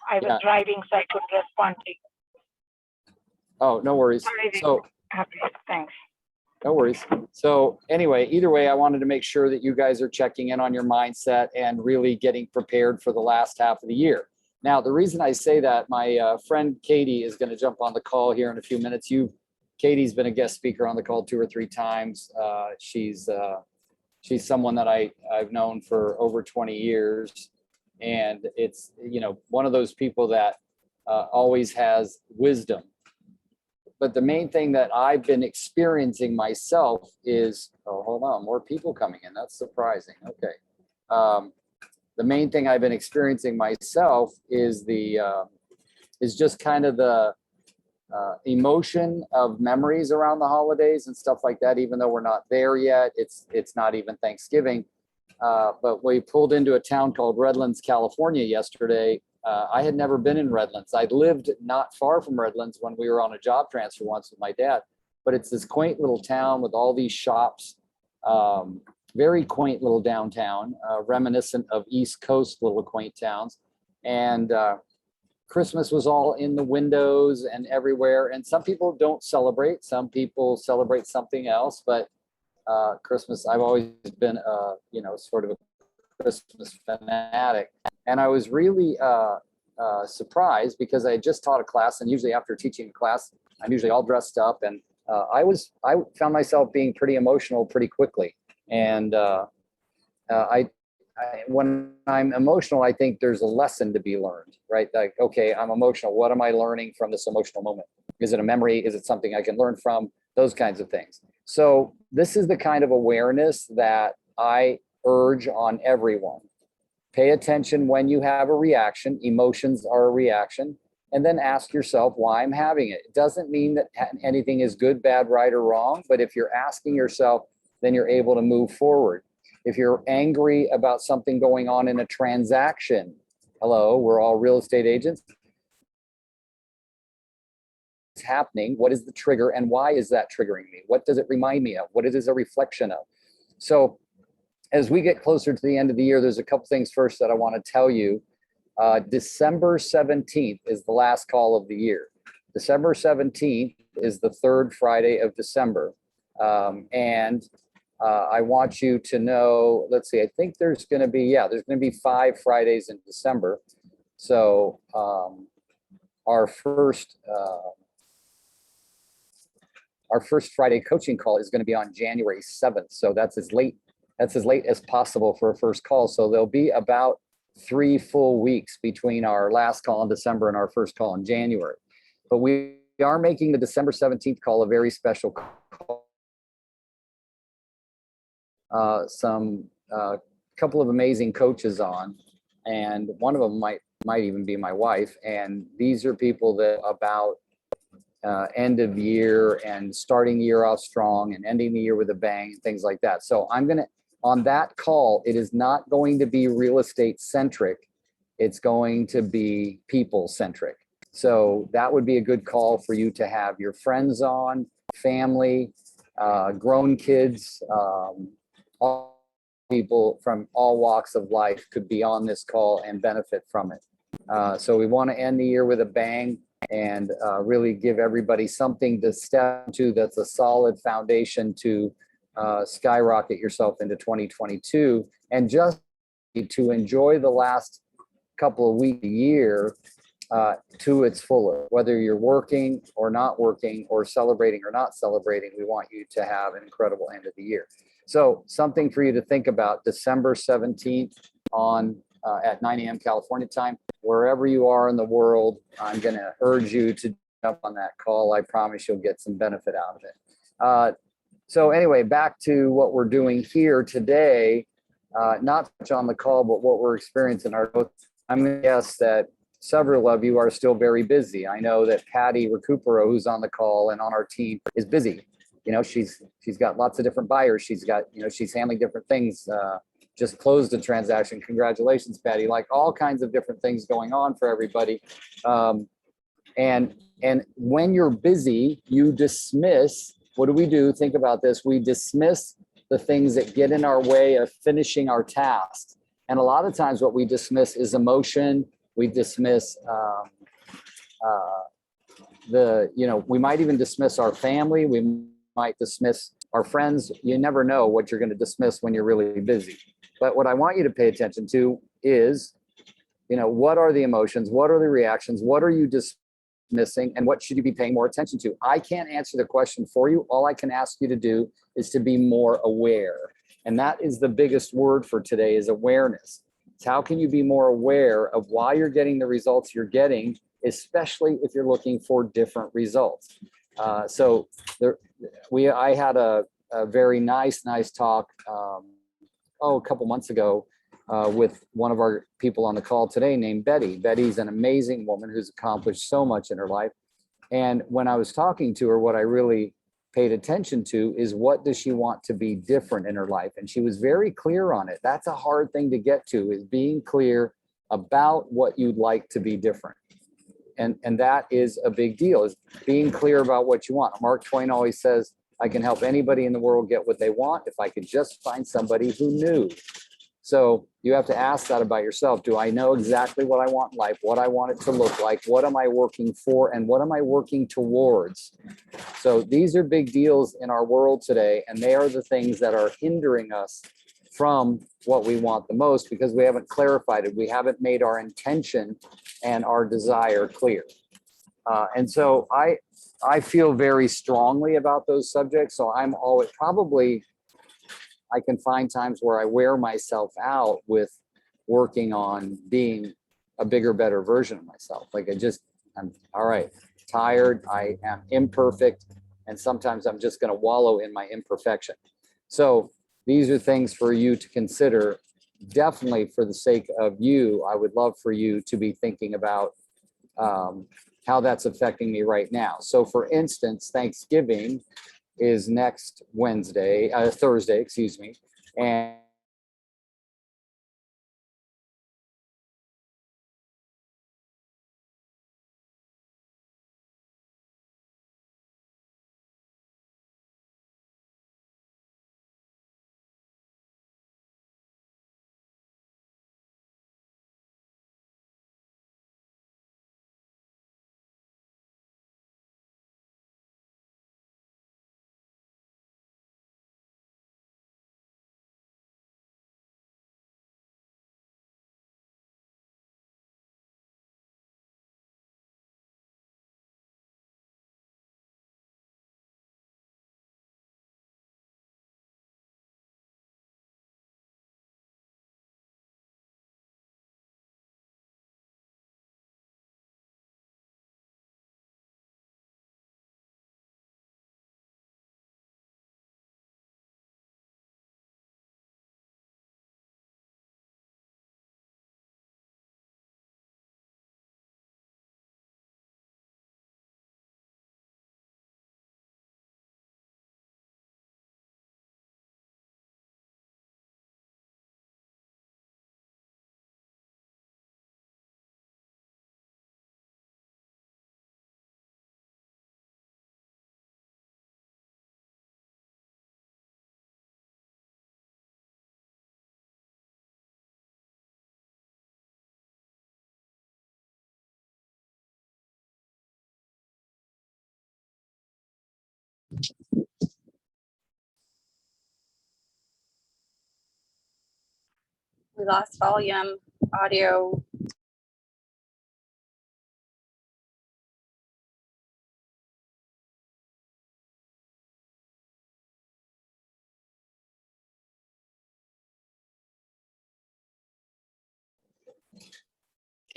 I was driving, so I couldn't respond to you. Oh, no worries. So, thanks. no worries. So anyway, either way, I wanted to make sure that you guys are checking in on your mindset and really getting prepared for the last half of the year. Now, the reason I say that, my friend Katie is going to jump on the call here in a few minutes. Katie's been a guest speaker on the call 2 or 3 times. She's someone that I've known for over 20 years. And it's, one of those people that always has wisdom. But the main thing that I've been experiencing myself is, oh, hold on, more people coming in. That's surprising. Okay. The main thing I've been experiencing myself is is just kind of the emotion of memories around the holidays and stuff like that. Even though we're not there yet, it's not even Thanksgiving. But we pulled into a town called Redlands, California yesterday. I had never been in Redlands. I'd lived not far from Redlands when we were on a job transfer once with my dad, but it's this quaint little town with all these shops, very quaint little downtown, reminiscent of East Coast little quaint towns. And Christmas was all in the windows and everywhere. And some people don't celebrate. Some people celebrate something else, but Christmas, I've always been, sort of a Christmas fanatic. And I was really surprised because I had just taught a class, and usually after teaching a class, I'm usually all dressed up, and I found myself being pretty emotional pretty quickly. And when I'm emotional, I think there's a lesson to be learned, right? Like, okay, I'm emotional. What am I learning from this emotional moment? Is it a memory? Is it something I can learn from? Those kinds of things. So this is the kind of awareness that I urge on everyone. Pay attention when you have a reaction. Emotions are a reaction. And then ask yourself why I'm having it. It doesn't mean that anything is good, bad, right, or wrong. But if you're asking yourself, then you're able to move forward. If you're angry about something going on in a transaction, hello, we're all real estate agents. It's happening. What is the trigger and why is that triggering me? What does it remind me of? What it is a reflection of? So as we get closer to the end of the year, there's a couple things first that I want to tell you. December 17th is the last call of the year. December 17th is the third Friday of December. I want you to know, let's see, I think there's going to be 5 Fridays in December. So our first Friday coaching call is going to be on January 7th. So that's as late as possible for a first call. So there'll be about 3 full weeks between our last call in December and our first call in January. But we are making the December 17th call a very special call. Some couple of amazing coaches on, and one of them might even be my wife. And these are people that about end of year and starting the year off strong and ending the year with a bang and things like that. So on that call, it is not going to be real estate centric. It's going to be people centric. So that would be a good call for you to have your friends on, family, grown kids, all people from all walks of life could be on this call and benefit from it. So we want to end the year with a bang and really give everybody something to step into that's a solid foundation to skyrocket yourself into 2022 and just to enjoy the last couple of weeks of the year to its fullest. Whether you're working or not working or celebrating or not celebrating, we want you to have an incredible end of the year. So something for you to think about, December 17th at 9 a.m. California time. Wherever you are in the world, I'm going to urge you to jump on that call. I promise you'll get some benefit out of it. So anyway, back to what we're doing here today, not much on the call, but what we're experiencing. I'm going to guess that several of you are still very busy. I know that Patty Recupero, who's on the call and on our team, is busy. She's got lots of different buyers. She's got, she's handling different things. Just closed a transaction. Congratulations, Patty. Like all kinds of different things going on for everybody. And when you're busy, you dismiss. What do? Think about this. We dismiss the things that get in our way of finishing our tasks. And a lot of times what we dismiss is emotion We dismiss we might even dismiss our family. We might dismiss our friends. You never know what you're going to dismiss when you're really busy. But what I want you to pay attention to is, what are the emotions? What are the reactions? What are you dismissing? And what should you be paying more attention to? I can't answer the question for you. All I can ask you to do is to be more aware. And that is the biggest word for today, is awareness. It's how can you be more aware of why you're getting the results you're getting, especially if you're looking for different results. I had a very nice talk a couple months ago with one of our people on the call today named Betty. Betty's an amazing woman who's accomplished so much in her life. And when I was talking to her, what I really paid attention to is, what does she want to be different in her life? And she was very clear on it. That's a hard thing to get to, is being clear about what you'd like to be different. And that is a big deal, is being clear about what you want. Mark Twain always says, I can help anybody in the world get what they want if I could just find somebody who knew. So you have to ask that about yourself. Do I know exactly what I want in life, what I want it to look like? What am I working for, and what am I working towards? So these are big deals in our world today, and they are the things that are hindering us from what we want the most, because we haven't clarified it. We haven't made our intention and our desire clear. And so I feel very strongly about those subjects. So I'm always I can find times where I wear myself out with working on being a bigger, better version of myself. Like I'm all right, tired, I am imperfect, and sometimes I'm just going to wallow in my imperfection. So these are things for you to consider. Definitely for the sake of you, I would love for you to be thinking about how that's affecting me right now. So for instance, Thanksgiving is next Thursday, excuse me. And We lost volume, audio.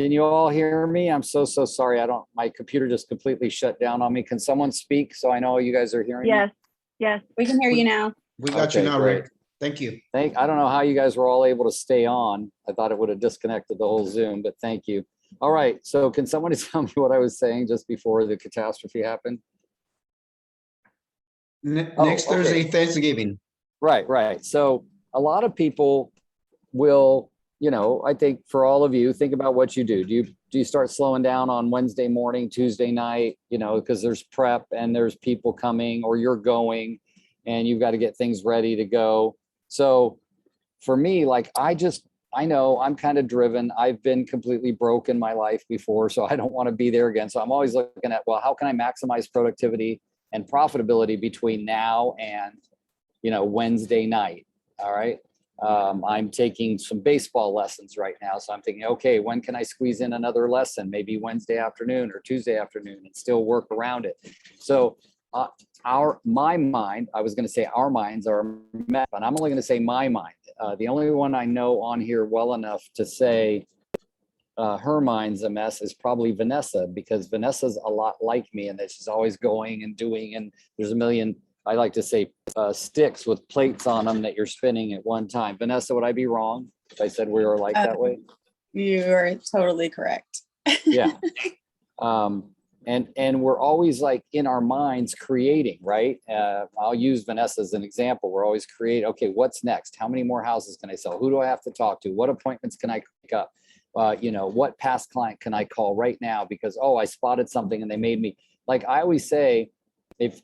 can you all hear me? I'm so sorry. My computer just completely shut down on me. Can someone speak so I know you guys are hearing me? Yes. We can hear you now. We got you Okay, now, great. Rick. Thank you. I don't know how you guys were all able to stay on. I thought it would have disconnected the whole Zoom, but thank you. All right, so can somebody tell me what I was saying just before the catastrophe happened? Next okay. Thursday, Thanksgiving. Right. So a lot of people will, I think for all of you, think about what you do. Do you start slowing down on Wednesday morning, Tuesday night, because there's prep and there's people coming, or you're going and you've got to get things ready to go. So for me, like I I know I'm kind of driven. I've been completely broke in my life before, so I don't want to be there again. So I'm always looking at, well, how can I maximize productivity and profitability between now and, Wednesday night? All right. I'm taking some baseball lessons right now. So I'm thinking, okay, when can I squeeze in another lesson? Maybe Wednesday afternoon or Tuesday afternoon and still work around it. So my mind, I was going to say our minds are a mess, and I'm only going to say my mind. The only one I know on here well enough to say her mind's a mess is probably Vanessa, because Vanessa's a lot like me and that she's always going and doing, and there's a million, I like to say, sticks with plates on them that you're spinning at one time. Vanessa, would I be wrong if I said we were like that way? You are totally correct. Yeah. And we're always like in our minds creating, right? I'll use Vanessa as an example. We're always create, okay, what's next? How many more houses can I sell? Who do I have to talk to? What appointments can I pick up? What past client can I call right now? Because, oh, I spotted something and they made me, like I always say, if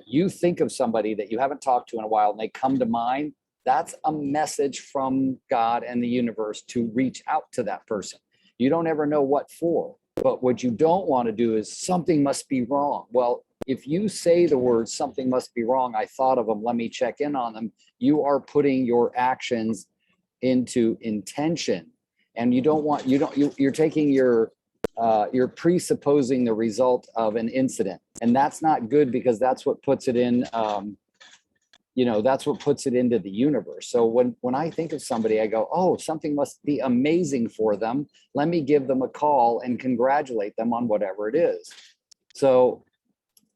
you think of somebody that you haven't talked to in a while and they come to mind, that's a message from God and the universe to reach out to that person. You don't ever know what for. But what you don't want to do is something must be wrong. Well, if you say the words something must be wrong, I thought of them, let me check in on them, you are putting your actions into intention. And you're taking you're presupposing the result of an incident. And that's not good, because that's what puts it in, that's what puts it into the universe. So when I think of somebody, I go, oh, something must be amazing for them. Let me give them a call and congratulate them on whatever it is. So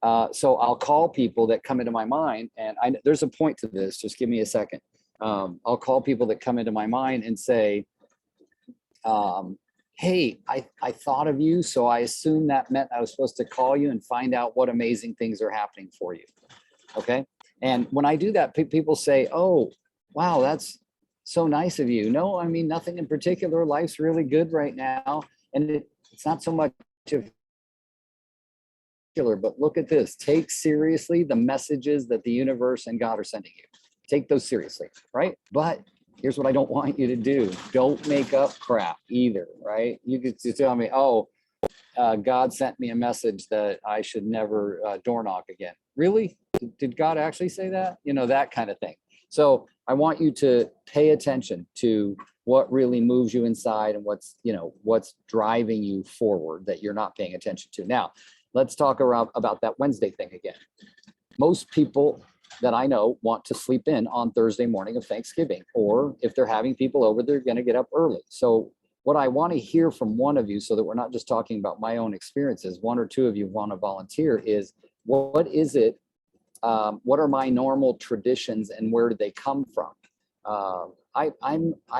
I'll call people that come into my mind, and there's a point to this. Just give me a second. I'll call people that come into my mind and say, hey, I thought of you. So I assume that meant I was supposed to call you and find out what amazing things are happening for you. Okay. And when I do that, people say, oh, wow, that's so nice of you. No, I mean, nothing in particular. Life's really good right now. And it's not so much of, but look at this. Take seriously the messages that the universe and God are sending you. Take those seriously, right? But here's what I don't want you to do. Don't make up crap either, right? You could tell me, oh, God sent me a message that I should never door knock again. Really? Did God actually say that? That kind of thing. So I want you to pay attention to what really moves you inside and what's driving you forward that you're not paying attention to. Now, let's talk about that Wednesday thing again. Most people that I know want to sleep in on Thursday morning of Thanksgiving, or if they're having people over, they're going to get up early. So what I want to hear from one of you, so that we're not just talking about my own experiences, one or two of you want to volunteer, is what is it? What are my normal traditions and where do they come from? I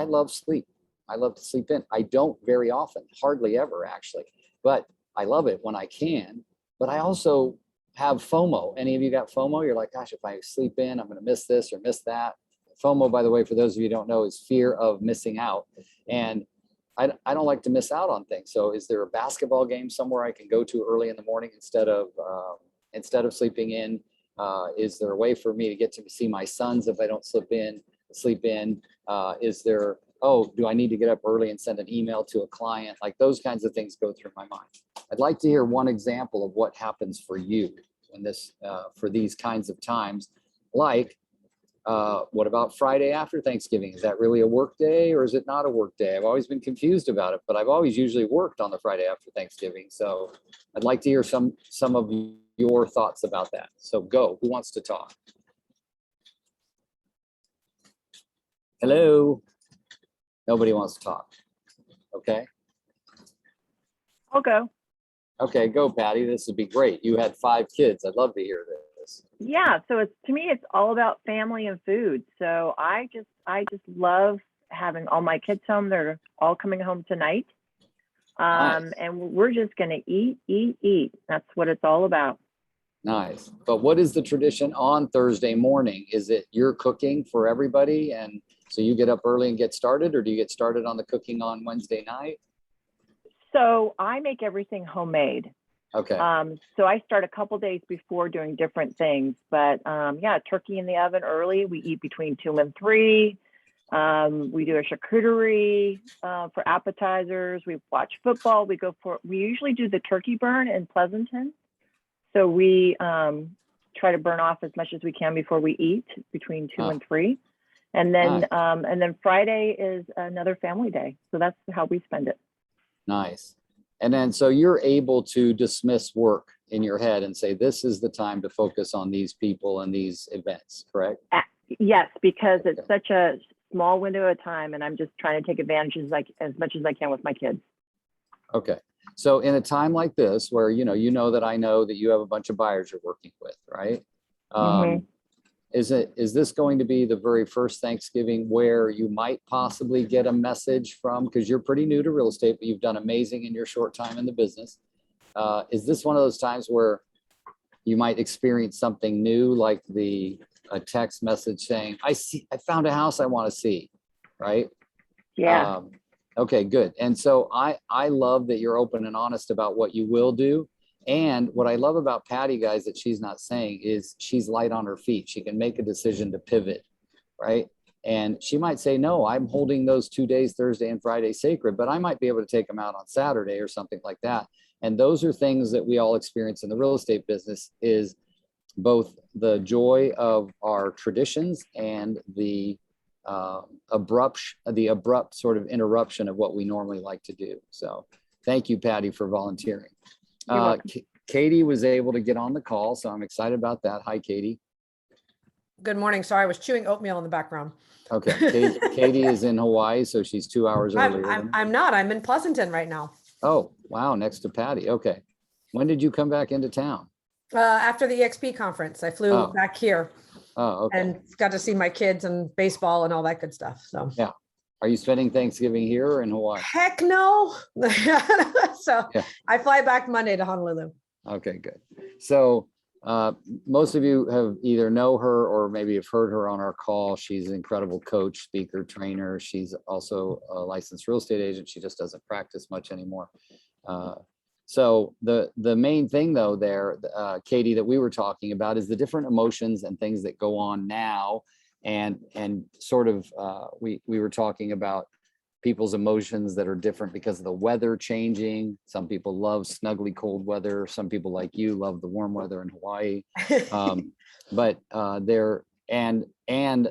love sleep. I love to sleep in. I don't very often, hardly ever actually, but I love it when I can. But I also have FOMO. Any of you got FOMO? You're like, gosh, if I sleep in, I'm going to miss this or miss that. FOMO, by the way, for those of you who don't know, is fear of missing out. And I don't like to miss out on things. So is there a basketball game somewhere I can go to early in the morning instead of sleeping in? Is there a way for me to get to see my sons if I don't sleep in? Is there, do I need to get up early and send an email to a client? Like those kinds of things go through my mind. I'd like to hear one example of what happens for you when for these kinds of times. Like, what about Friday after Thanksgiving? Is that really a work day or is it not a work day? I've always been confused about it, but I've always usually worked on the Friday after Thanksgiving. So I'd like to hear some of your thoughts about that. So go, who wants to talk? Hello? Nobody wants to talk. Okay. I'll go. Okay, go, Patty. This would be great. You had 5 kids. I'd love to hear this. Yeah, so to me it's all about family and food. So I just love having all my kids home. They're all coming home tonight. Nice. And we're just gonna eat. That's what it's all about. Nice. But what is the tradition on Thursday morning? Is it you're cooking for everybody and so you get up early and get started, or do you get started on the cooking on Wednesday night? So I make everything homemade. Okay. So I start a couple days before doing different things, but yeah, turkey in the oven early. We eat between 2 and 3. We do a charcuterie for appetizers. We watch football. We usually do the turkey burn in Pleasanton. So we try to burn off as much as we can before we eat between 2 and 3. And then Friday is another family day. So that's how we spend it. Nice. And then, so you're able to dismiss work in your head and say, this is the time to focus on these people and these events, correct? Yes, because it's such a small window of time, and I'm just trying to take advantage as much as I can with my kids. Okay. So in a time like this, where, you know that I know that you have a bunch of buyers you're working with, right? Is this going to be the very first Thanksgiving where you might possibly get a message from, because you're pretty new to real estate, but you've done amazing in your short time in the business. Is this one of those times where you might experience something new, like a text message saying, I found a house I want to see, right? Yeah. Okay, good. And so I love that you're open and honest about what you will do. And what I love about Patty, guys, that she's not saying is she's light on her feet. She can make a decision to pivot, right? And she might say, no, I'm holding those 2 days, Thursday and Friday, sacred, but I might be able to take them out on Saturday or something like that. And those are things that we all experience in the real estate business, is both the joy of our traditions and the abrupt sort of interruption of what we normally like to do. So thank you, Patty, for volunteering. Katie was able to get on the call, so I'm excited about that. Hi, Katie. Good morning. Sorry, I was chewing oatmeal in the background. Okay, Katie is in Hawaii, so she's 2 hours earlier. I'm not. I'm in Pleasanton right now. Oh, wow, next to Patty. Okay. When did you come back into town? After the EXP conference, I flew back here. Oh, okay. And got to see my kids and baseball and all that good stuff. So yeah. Are you spending Thanksgiving here or in Hawaii? Heck no. So yeah. I fly back Monday to Honolulu. Okay, good. So most of you have either know her or maybe have heard her on our call. She's an incredible coach, speaker, trainer. She's also a licensed real estate agent. She just doesn't practice much anymore. So the main thing though there, Katie, that we were talking about is the different emotions and things that go on now. And sort of, we were talking about people's emotions that are different because of the weather changing. Some people love snuggly cold weather. Some people like you love the warm weather in Hawaii. But and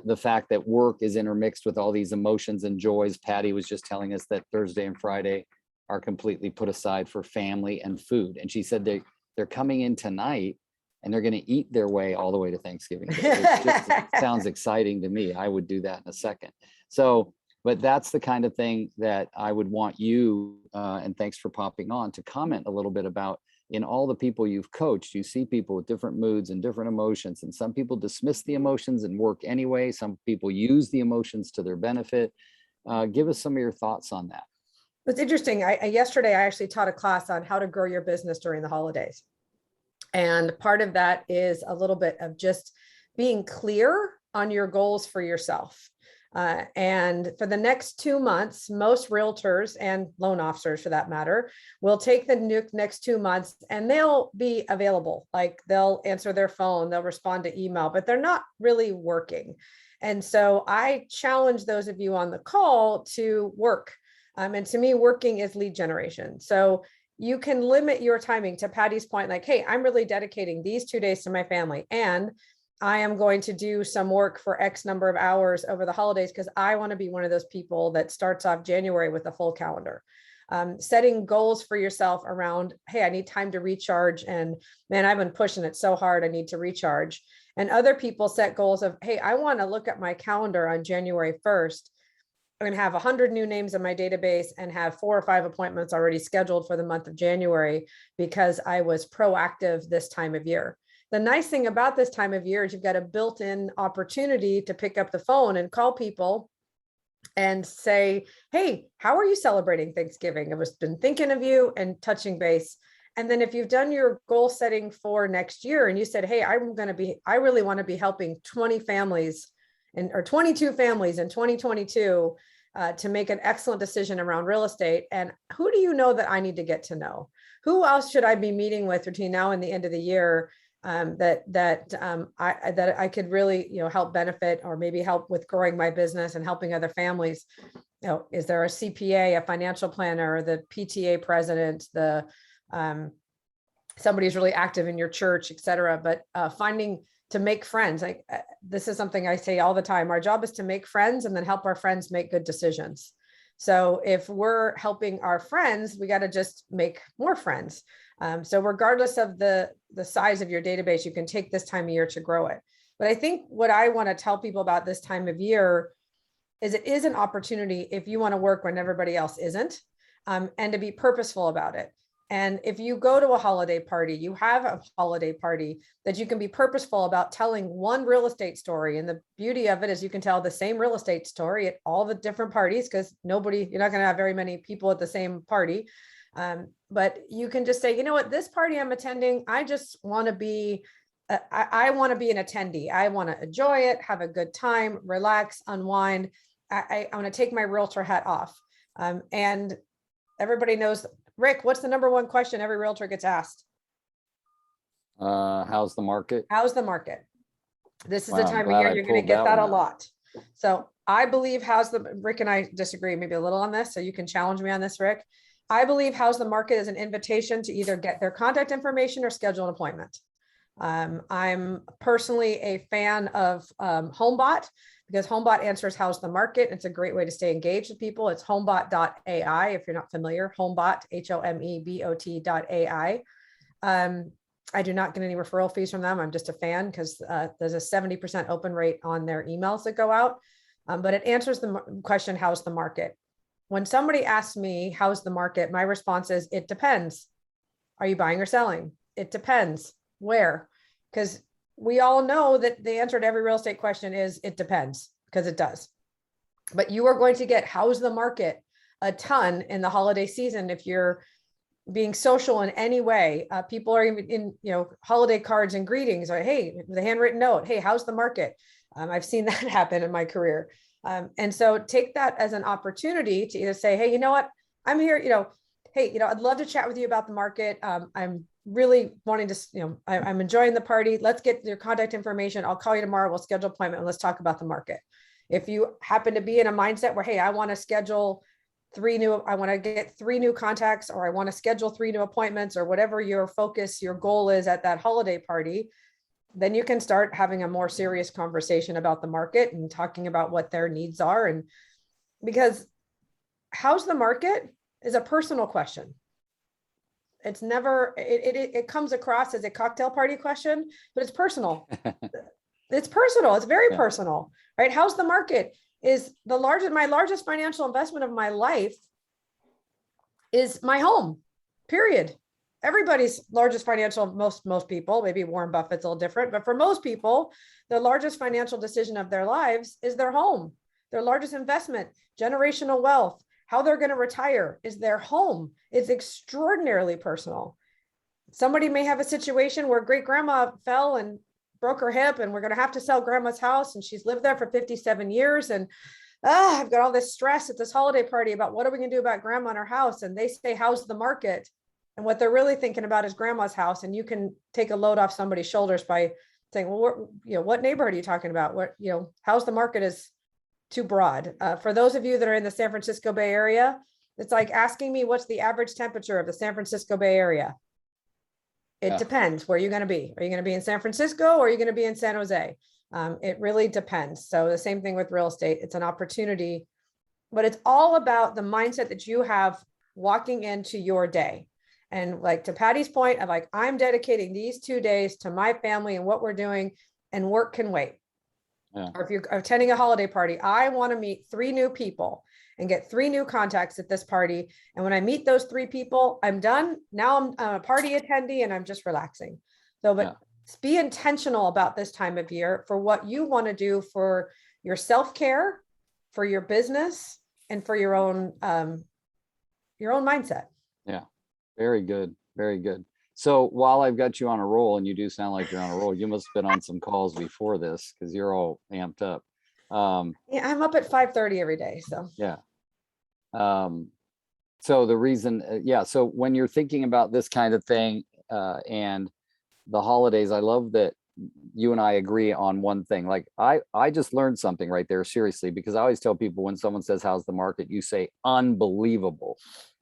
the fact that work is intermixed with all these emotions and joys. Patty was just telling us that Thursday and Friday are completely put aside for family and food. And she said they're coming in tonight and they're going to eat their way all the way to Thanksgiving. It sounds exciting to me. I would do that in a second. So, but that's the kind of thing that I would want you, and thanks for popping on, to comment a little bit about. In all the people you've coached, you see people with different moods and different emotions, and some people dismiss the emotions and work anyway. Some people use the emotions to their benefit. Give us some of your thoughts on that. It's interesting. Yesterday, I actually taught a class on how to grow your business during the holidays. And part of that is a little bit of just being clear on your goals for yourself. And for the next 2 months, most realtors and loan officers, for that matter, will take the next 2 months and they'll be available. Like they'll answer their phone, they'll respond to email, but they're not really working. And so I challenge those of you on the call to work. And to me, working is lead generation. So you can limit your timing, to Patty's point, like, hey, I'm really dedicating these 2 days to my family, and I am going to do some work for X number of hours over the holidays because I want to be one of those people that starts off January with a full calendar. Setting goals for yourself around, hey, I need time to recharge, and man, I've been pushing it so hard, I need to recharge. And other people set goals of, hey, I want to look at my calendar on January 1st. I'm going to have 100 new names in my database and have 4 or 5 appointments already scheduled for the month of January because I was proactive this time of year. The nice thing about this time of year is you've got a built-in opportunity to pick up the phone and call people and say, hey, how are you celebrating Thanksgiving? I've been thinking of you, and touching base. And then if you've done your goal setting for next year and you said, hey, I really want to be helping 20 families or 22 families in 2022 to make an excellent decision around real estate. And who do you know that I need to get to know? Who else should I be meeting with between now and the end of the year that I could really, help benefit or maybe help with growing my business and helping other families. Is there a CPA, a financial planner, the PTA president, the somebody who's really active in your church, et cetera. But finding to make friends, this is something I say all the time. Our job is to make friends and then help our friends make good decisions. So if we're helping our friends, we got to just make more friends. So regardless of the size of your database, you can take this time of year to grow it. But I think what I want to tell people about this time of year is it is an opportunity if you want to work when everybody else isn't, and to be purposeful about it. And if you go to a holiday party, you have a holiday party, that you can be purposeful about telling one real estate story. And the beauty of it is you can tell the same real estate story at all the different parties, because you're not going to have very many people at the same party. But you can just say, you know what, this party I'm attending, I just want to be, I want to be an attendee. I want to enjoy it, have a good time, relax, unwind. I want to take my realtor hat off. And everybody knows, Rick, what's the number one question every realtor gets asked? How's the market? How's the market? This is Wow, the I'm time of glad year I you're going to pulled get that that a one out. lot. So I believe Rick and I disagree maybe a little on this, so you can challenge me on this, Rick. I believe how's the market is an invitation to either get their contact information or schedule an appointment. I'm personally a fan of HomeBot, because HomeBot answers how's the market. It's a great way to stay engaged with people. It's homebot.ai if you're not familiar. HomeBot, HOMEBOT.ai. I do not get any referral fees from them. I'm just a fan because there's a 70% open rate on their emails that go out. But it answers the question, how's the market? When somebody asks me, how's the market? My response is, it depends. Are you buying or selling? It depends. Where? Because we all know that the answer to every real estate question is it depends, because it does. But you are going to get how's the market a ton in the holiday season if you're being social in any way. People are even in, holiday cards and greetings, or hey, the handwritten note, hey, how's the market? I've seen that happen in my career. And so take that as an opportunity to either say, hey, you know what, I'm here, hey, I'd love to chat with you about the market. I'm really wanting to, I'm enjoying the party. Let's get your contact information. I'll call you tomorrow. We'll schedule an appointment and let's talk about the market. If you happen to be in a mindset where, hey, I want to schedule I want to get 3 new contacts, or I want to schedule 3 new appointments, or whatever your focus, your goal is at that holiday party, then you can start having a more serious conversation about the market and talking about what their needs are. And because how's the market is a personal question. It's never, it comes across as a cocktail party question, but it's personal. It's personal. It's very personal, right? How's the market is my largest financial investment of my life is my home, period. Everybody's largest financial, most people, maybe Warren Buffett's a little different, but for most people, the largest financial decision of their lives is their home. Their largest investment, generational wealth, how they're going to retire is their home. It's extraordinarily personal. Somebody may have a situation where great grandma fell and broke her hip, and we're going to have to sell grandma's house, and she's lived there for 57 years. And I've got all this stress at this holiday party about what are we going to do about grandma and her house? And they say, how's the market? And what they're really thinking about is grandma's house. And you can take a load off somebody's shoulders by saying, well, what neighborhood are you talking about? What, how's the market is too broad. For those of you that are in the San Francisco Bay Area, it's like asking me what's the average temperature of the San Francisco Bay Area. It depends where you're going to be. Are you going to be in San Francisco, or are you going to be in San Jose? It really depends. So the same thing with real estate. It's an opportunity, but it's all about the mindset that you have walking into your day. And like to Patty's point of like, I'm dedicating these 2 days to my family and what we're doing, and work can wait. Yeah. Or if you're attending a holiday party, I want to meet 3 new people and get 3 new contacts at this party. And when I meet those 3 people, I'm done. Now I'm a party attendee and I'm just relaxing. So, but be intentional about this time of year for what you want to do for your self-care, for your business, and for your own mindset. Yeah. Very good. Very good. So while I've got you on a roll, and you do sound like you're on a roll, you must have been on some calls before this because you're all amped up. Yeah, I'm up at 5:30 every day. So yeah. So the reason, so when you're thinking about this kind of thing, and the holidays, I love that you and I agree on one thing. Like I just learned something right there, seriously, because I always tell people when someone says, how's the market? You say unbelievable,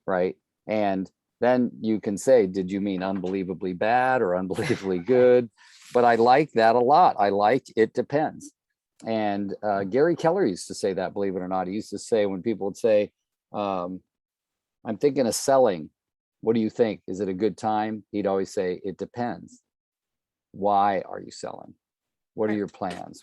right? And then you can say, did you mean unbelievably bad or unbelievably good? But I like that a lot. I like it depends. And Gary Keller used to say that, believe it or not. He used to say, when people would say, I'm thinking of selling, what do you think? Is it a good time? He'd always say, it depends. Why are you selling? What are your plans?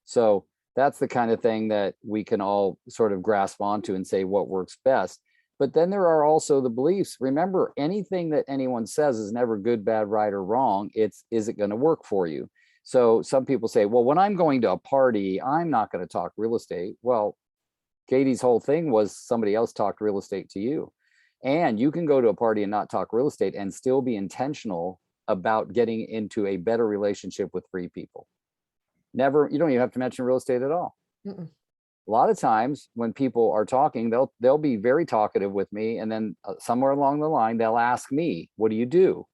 So that's the kind of thing that we can all sort of grasp onto and say what works best. But then there are also the beliefs. Remember, anything that anyone says is never good, bad, right, or wrong. It's, is it going to work for you? So some people say, well, when I'm going to a party, I'm not going to talk real estate. Well, Katie's whole thing was somebody else talked real estate to you. And you can go to a party and not talk real estate and still be intentional about getting into a better relationship with three people. Never, you don't even have to mention real estate at all. Mm-mm. A lot of times when people are talking, they'll be very talkative with me. And then somewhere along the line, they'll ask me, what do you do?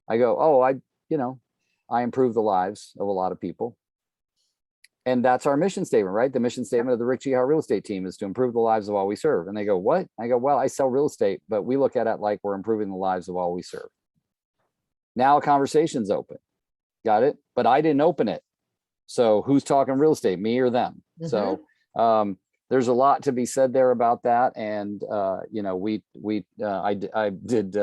I go, oh, I improve the lives of a lot of people. And that's our mission statement, right? The mission statement of the Rick G. Hart real estate team is to improve the lives of all we serve. And they go, what? I go, well, I sell real estate, but we look at it like we're improving the lives of all we serve. Now a conversation's open. Got it? But I didn't open it. So who's talking real estate, me or them? Mhm. So there's a lot to be said there about that. And I did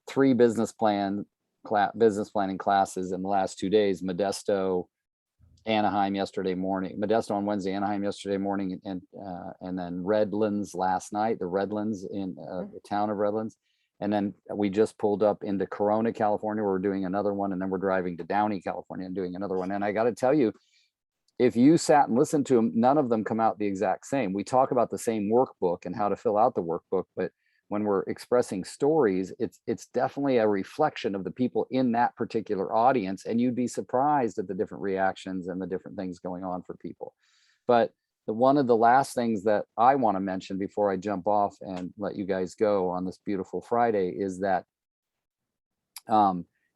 3 business planning classes in the last 2 days. Modesto, Anaheim yesterday morning, Modesto on Wednesday, Anaheim yesterday morning, and then Redlands last night, the Redlands in the town of Redlands. And then we just pulled up into Corona, California. We're doing another one, and then we're driving to Downey, California, and doing another one. And I got to tell you, if you sat and listened to them, none of them come out the exact same. We talk about the same workbook and how to fill out the workbook, but when we're expressing stories, it's definitely a reflection of the people in that particular audience. And you'd be surprised at the different reactions and the different things going on for people. But one of the last things that I want to mention before I jump off and let you guys go on this beautiful Friday is that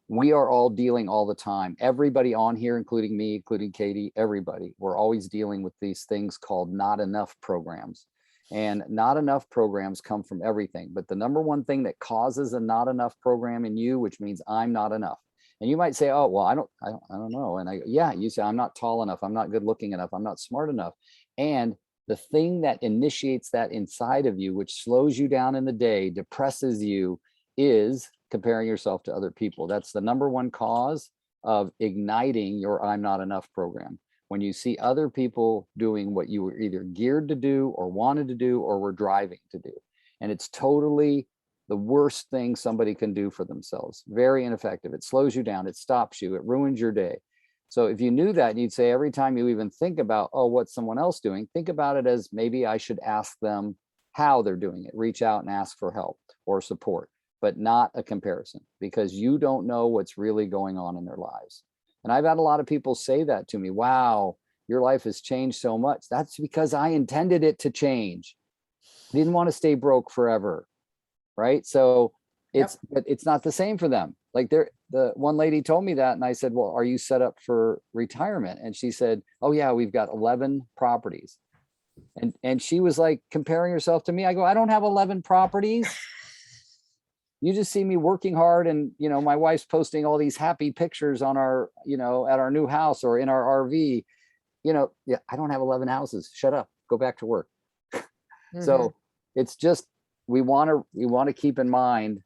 we are all dealing all the time. Everybody on here, including me, including Katie, everybody, we're always dealing with these things called not enough programs. And not enough programs come from everything. But the number one thing that causes a not enough program in you, which means I'm not enough. And you might say, oh, well, I don't know. And I go, yeah, you say, I'm not tall enough. I'm not good looking enough. I'm not smart enough. And the thing that initiates that inside of you, which slows you down in the day, depresses you, is comparing yourself to other people. That's the number one cause of igniting your I'm not enough program. When you see other people doing what you were either geared to do or wanted to do or were driving to do. And it's totally the worst thing somebody can do for themselves. Very ineffective. It slows you down. It stops you. It ruins your day. So if you knew that, you'd say every time you even think about, oh, what's someone else doing? Think about it as maybe I should ask them how they're doing it. Reach out and ask for help or support, but not a comparison, because you don't know what's really going on in their lives. And I've had a lot of people say that to me. Wow, your life has changed so much. That's because I intended it to change. I didn't want to stay broke forever. Right. So but it's not the same for them. Like the one lady told me that, and I said, well, are you set up for retirement? And she said, oh yeah, we've got 11 properties. And she was like comparing herself to me. I go, I don't have 11 properties. You just see me working hard, and my wife's posting all these happy pictures on our, at our new house or in our RV. Yeah, I don't have 11 houses. Shut up. Go back to work. So it's just, we want to keep in mind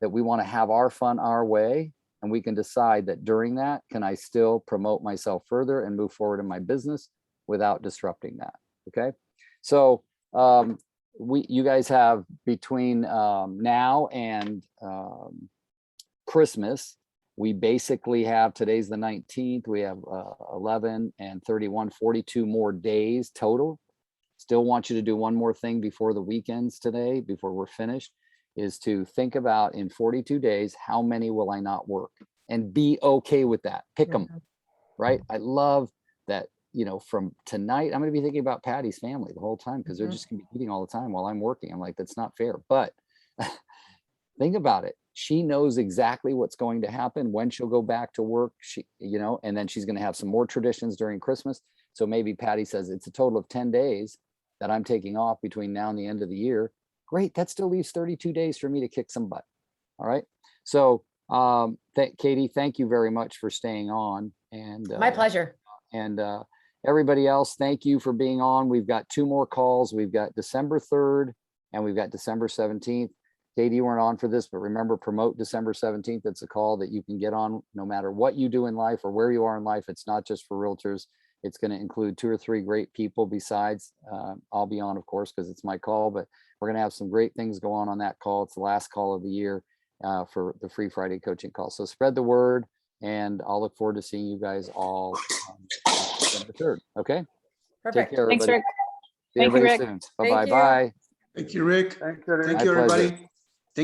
that we want to have our fun our way, and we can decide that during that, can I still promote myself further and move forward in my business without disrupting that? Okay. So you guys have between now and Christmas, we basically have, today's the 19th, we have 11 and 31, 42 more days total. Still want you to do one more thing before the weekends today, before we're finished, is to think about in 42 days, how many will I not work? And be okay with that. Pick them, right? I love that, from tonight, I'm going to be thinking about Patty's family the whole time, because they're just going to be eating all the time while I'm working. I'm like, that's not fair. But think about it. she knows exactly what's going to happen, when she'll go back to work, and then she's going to have some more traditions during Christmas. So maybe Patty says it's a total of 10 days that I'm taking off between now and the end of the year. Great. That still leaves 32 days for me to kick some butt. All right. So Katie, thank you very much for staying on. And My pleasure. And everybody else, thank you for being on. We've got 2 more calls. We've got December 3rd and we've got December 17th. Katie, you weren't on for this, but remember, promote December 17th. It's a call that you can get on no matter what you do in life or where you are in life. It's not just for realtors. It's going to include 2 or 3 great people besides. I'll be on, of course, because it's my call, but we're going to have some great things go on that call. It's the last call of the year for the free Friday coaching call. So spread the word, and I'll look forward to seeing you guys all December 3rd. Okay. Perfect. Take care, Thanks, everybody. Rick. See Thank you, everybody Rick. soon. Thank Bye you. bye. Thank you, Rick. Thanks, Eddie. Thank My you, pleasure. everybody.